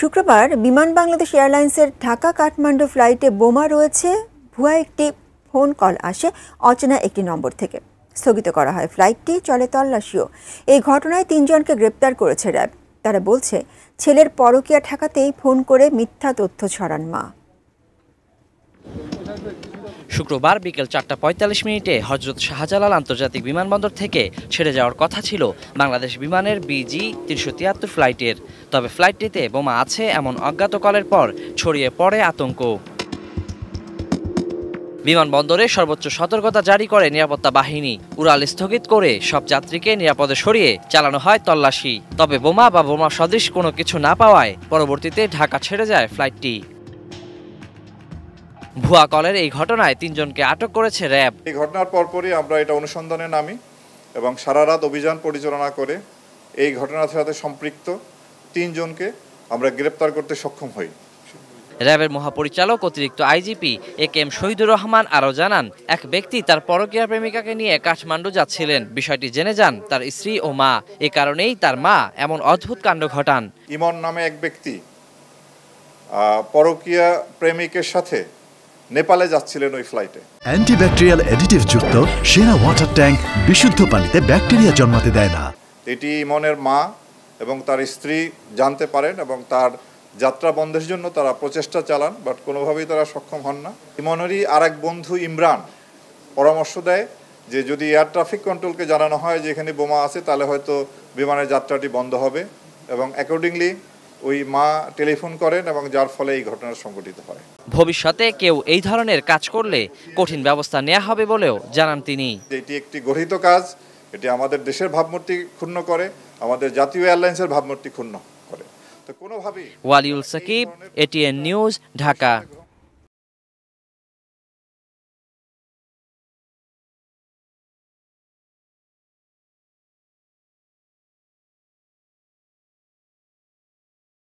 শুক্রবার বিমান বাংলাদেশ এয়ারলাইন্সের ঢাকা কাঠমান্ডু ফ্লাইটে বোমা রয়েছে ভুয়া একটি ফোন কল আসে অচেনা একটি নম্বর থেকে। স্থগিত করা হয় ফ্লাইটটি, চলে তল্লাশিও। এই ঘটনায় ৩ জনকে গ্রেপ্তার করেছে র্যাব। তারা বলছে, ছেলের পরকীয়া ঠেকাতেই ফোন করে মিথ্যা তথ্য ছড়ান মা। শুক্রবার বিকেল ৪টা ৪৫ হজরত শাহজালাল আন্তর্জাতিক বিমানবন্দর থেকে ছেড়ে যাওয়ার কথা ছিল বাংলাদেশ বিমানের BG ৩৭৩ ফ্লাইটের। তবে ফ্লাইটটিতে বোমা আছে এমন অজ্ঞাত কলের পর ছড়িয়ে পড়ে আতঙ্ক। বিমানবন্দরে সর্বোচ্চ সতর্কতা জারি করে নিরাপত্তা বাহিনী। উড়াল স্থগিত করে সব যাত্রীকে নিরাপদে সরিয়ে চালানো হয় তল্লাশি। তবে বোমা বা বোমা সদৃশ কোনো কিছু না পাওয়ায় পরবর্তীতে ঢাকা ছেড়ে যায় ফ্লাইটটি। ভুয়া কলের এই ঘটনায় ৩ জনকে আটক করেছে র্যাব। এই ঘটনার পরপরই আমরা এটা অনুসন্ধানে নামি এবং সারা রাত অভিযান পরিচালনা করে এই ঘটনার সাথে সম্পৃক্ত ৩ জনকে আমরা গ্রেপ্তার করতে সক্ষম হই। র্যাবের মহাপরিচালক অতিরিক্ত IGP AKM শহীদুর রহমান আরও জানান, এক ব্যক্তি তার পরকীয়া প্রেমিকাকে নিয়ে কাঠমান্ডু যাচ্ছিলেন। বিষয়টি জেনে যান তার স্ত্রী ও মা। এ কারণেই তার মা এমন অদ্ভুত কাণ্ড ঘটান। ইমন নামে এক ব্যক্তি পরকীয়া প্রেমিকের সাথে নেপালে যাচ্ছিলেন ওই ফ্লাইটে। অ্যান্টিব্যাকটেরিয়াল অ্যাডিটিভ যুক্ত সেরা ওয়াটার ট্যাঙ্ক বিশুদ্ধ পানিতে ব্যাকটেরিয়া জন্মাতে দেয় না। এটি ইমনের মা এবং তার স্ত্রী জানতে পারেন এবং তার যাত্রা বন্ধের জন্য তারা প্রচেষ্টা চালান, বাট কোনোভাবেই তারা সক্ষম হন না। ইমনেরই আরেক বন্ধু ইমরান পরামর্শ দেয় যে যদি এয়ার ট্রাফিক কন্ট্রোলকে জানানো হয় যে এখানে বোমা আছে, তাহলে হয়তো বিমানের যাত্রাটি বন্ধ হবে, এবং অ্যাকর্ডিংলি ওই মা টেলিফোন করেন এবং যার ফলে এই ঘটনা সংঘটিত হয়। ভবিষ্যতে কেউ এই ধরনের কাজ করলে কঠিন ব্যবস্থা নেওয়া হবে বলেও জানান তিনি। এটি একটি গর্হিত কাজ, এটি আমাদের দেশের ভাবমূর্তি ক্ষুণ্ণ করে, আমাদের জাতীয় এয়ারলাইন্সের ভাবমূর্তি ক্ষুণ্ণ করে। তো কোনোভাবেই। Waliul Sakib, ATN news, Dhaka.